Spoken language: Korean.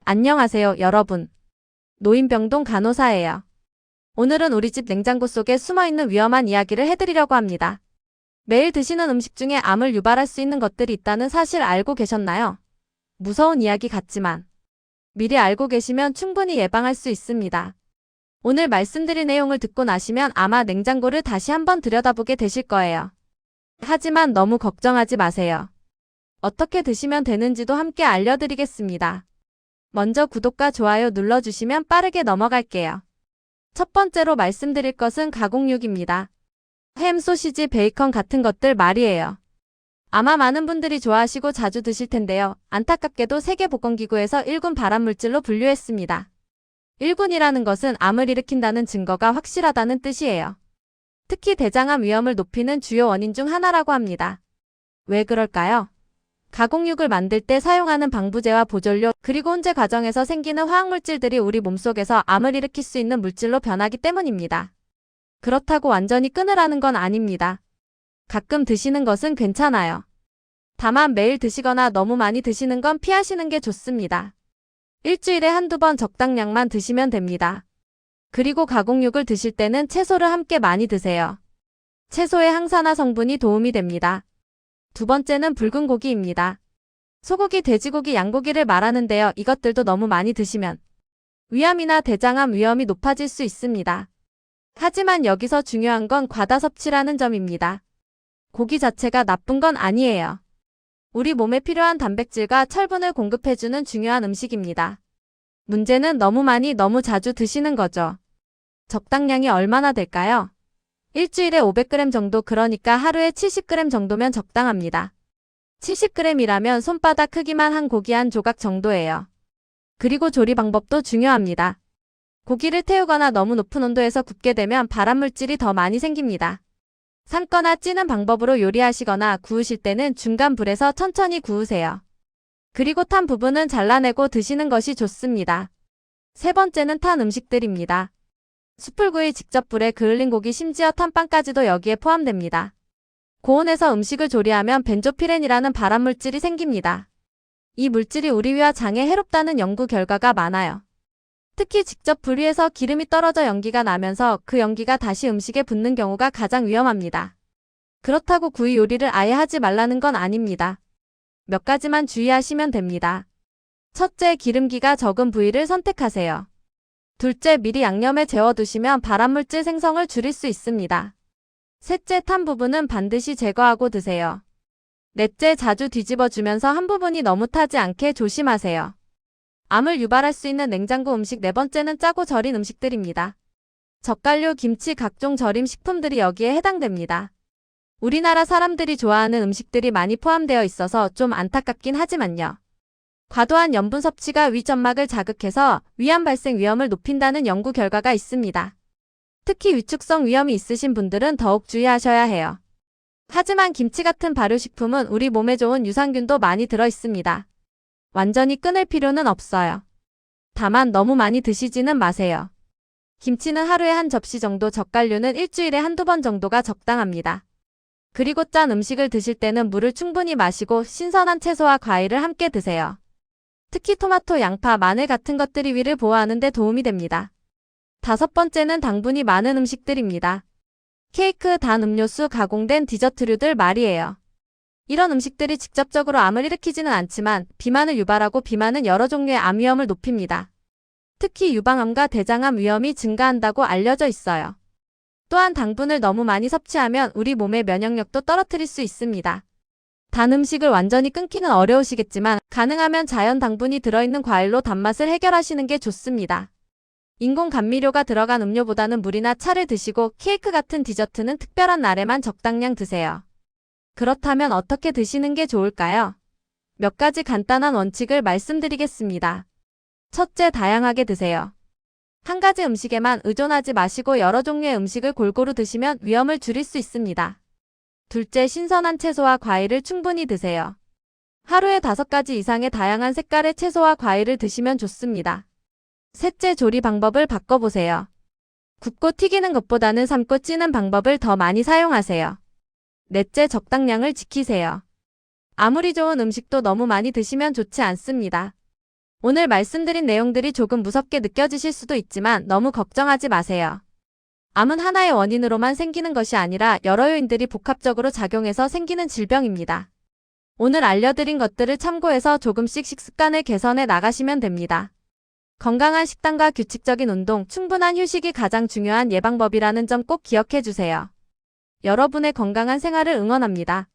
안녕하세요, 여러분. 노인병동 간호사예요. 오늘은 우리 집 냉장고 속에 숨어있는 위험한 이야기를 해드리려고 합니다. 매일 드시는 음식 중에 암을 유발할 수 있는 것들이 있다는 사실 알고 계셨나요? 무서운 이야기 같지만 미리 알고 계시면 충분히 예방할 수 있습니다. 오늘 말씀드릴 내용을 듣고 나시면 아마 냉장고를 다시 한번 들여다보게 되실 거예요. 하지만 너무 걱정하지 마세요. 어떻게 드시면 되는지도 함께 알려드리겠습니다. 먼저 구독과 좋아요 눌러주시면 빠르게 넘어갈게요. 첫 번째로 말씀드릴 것은 가공육입니다. 햄, 소시지, 베이컨 같은 것들 말이에요. 아마 많은 분들이 좋아하시고 자주 드실 텐데요. 안타깝게도 세계보건기구에서 1군 발암물질로 분류했습니다. 1군이라는 것은 암을 일으킨다는 증거가 확실하다는 뜻이에요. 특히 대장암 위험을 높이는 주요 원인 중 하나라고 합니다. 왜 그럴까요? 가공육을 만들 때 사용하는 방부제와 보존료, 그리고 혼재 과정에서 생기는 화학물질들이 우리 몸속에서 암을 일으킬 수 있는 물질로 변하기 때문입니다. 그렇다고 완전히 끊으라는 건 아닙니다. 가끔 드시는 것은 괜찮아요. 다만 매일 드시거나 너무 많이 드시는 건 피하시는 게 좋습니다. 일주일에 한두 번 적당량만 드시면 됩니다. 그리고 가공육을 드실 때는 채소를 함께 많이 드세요. 채소의 항산화 성분이 도움이 됩니다. 두 번째는 붉은 고기입니다. 소고기, 돼지고기, 양고기를 말하는데요. 이것들도 너무 많이 드시면 위암이나 대장암 위험이 높아질 수 있습니다. 하지만 여기서 중요한 건 과다 섭취라는 점입니다. 고기 자체가 나쁜 건 아니에요. 우리 몸에 필요한 단백질과 철분을 공급해주는 중요한 음식입니다. 문제는 너무 많이 너무 자주 드시는 거죠. 적당량이 얼마나 될까요? 일주일에 500g 정도, 그러니까 하루에 70g 정도면 적당합니다. 70g이라면 손바닥 크기만 한 고기 한 조각 정도예요. 그리고 조리 방법도 중요합니다. 고기를 태우거나 너무 높은 온도에서 굽게 되면 발암물질이 더 많이 생깁니다. 삶거나 찌는 방법으로 요리하시거나 구우실 때는 중간 불에서 천천히 구우세요. 그리고 탄 부분은 잘라내고 드시는 것이 좋습니다. 세 번째는 탄 음식들입니다. 숯불구이, 직접 불에 그을린 고기, 심지어 탄빵까지도 여기에 포함됩니다. 고온에서 음식을 조리하면 벤조피렌이라는 발암물질이 생깁니다. 이 물질이 우리 위와 장에 해롭다는 연구 결과가 많아요. 특히 직접 불 위에서 기름이 떨어져 연기가 나면서 그 연기가 다시 음식에 붙는 경우가 가장 위험합니다. 그렇다고 구이 요리를 아예 하지 말라는 건 아닙니다. 몇 가지만 주의하시면 됩니다. 첫째, 기름기가 적은 부위를 선택하세요. 둘째, 미리 양념에 재워두시면 발암물질 생성을 줄일 수 있습니다. 셋째, 탄 부분은 반드시 제거하고 드세요. 넷째, 자주 뒤집어주면서 한 부분이 너무 타지 않게 조심하세요. 암을 유발할 수 있는 냉장고 음식. 네 번째는 짜고 절인 음식들입니다. 젓갈류, 김치, 각종 절임 식품들이 여기에 해당됩니다. 우리나라 사람들이 좋아하는 음식들이 많이 포함되어 있어서 좀 안타깝긴 하지만요. 과도한 염분 섭취가 위점막을 자극해서 위암 발생 위험을 높인다는 연구 결과가 있습니다. 특히 위축성 위염이 있으신 분들은 더욱 주의하셔야 해요. 하지만 김치 같은 발효식품은 우리 몸에 좋은 유산균도 많이 들어 있습니다. 완전히 끊을 필요는 없어요. 다만 너무 많이 드시지는 마세요. 김치는 하루에 한 접시 정도, 젓갈류는 일주일에 한두 번 정도가 적당합니다. 그리고 짠 음식을 드실 때는 물을 충분히 마시고 신선한 채소와 과일을 함께 드세요. 특히 토마토, 양파, 마늘 같은 것들이 위를 보호하는 데 도움이 됩니다. 다섯 번째는 당분이 많은 음식들입니다. 케이크, 단 음료수, 가공된 디저트류들 말이에요. 이런 음식들이 직접적으로 암을 일으키지는 않지만 비만을 유발하고 비만은 여러 종류의 암 위험을 높입니다. 특히 유방암과 대장암 위험이 증가한다고 알려져 있어요. 또한 당분을 너무 많이 섭취하면 우리 몸의 면역력도 떨어뜨릴 수 있습니다. 단 음식을 완전히 끊기는 어려우시겠지만 가능하면 자연 당분이 들어있는 과일로 단맛을 해결하시는 게 좋습니다. 인공 감미료가 들어간 음료보다는 물이나 차를 드시고 케이크 같은 디저트는 특별한 날에만 적당량 드세요. 그렇다면 어떻게 드시는 게 좋을까요? 몇 가지 간단한 원칙을 말씀드리겠습니다. 첫째, 다양하게 드세요. 한 가지 음식에만 의존하지 마시고 여러 종류의 음식을 골고루 드시면 위험을 줄일 수 있습니다. 둘째, 신선한 채소와 과일을 충분히 드세요. 하루에 5가지 이상의 다양한 색깔의 채소와 과일을 드시면 좋습니다. 셋째, 조리 방법을 바꿔보세요. 굽고 튀기는 것보다는 삶고 찌는 방법을 더 많이 사용하세요. 넷째, 적당량을 지키세요. 아무리 좋은 음식도 너무 많이 드시면 좋지 않습니다. 오늘 말씀드린 내용들이 조금 무섭게 느껴지실 수도 있지만 너무 걱정하지 마세요. 암은 하나의 원인으로만 생기는 것이 아니라 여러 요인들이 복합적으로 작용해서 생기는 질병입니다. 오늘 알려드린 것들을 참고해서 조금씩 식습관을 개선해 나가시면 됩니다. 건강한 식단과 규칙적인 운동, 충분한 휴식이 가장 중요한 예방법이라는 점 꼭 기억해 주세요. 여러분의 건강한 생활을 응원합니다.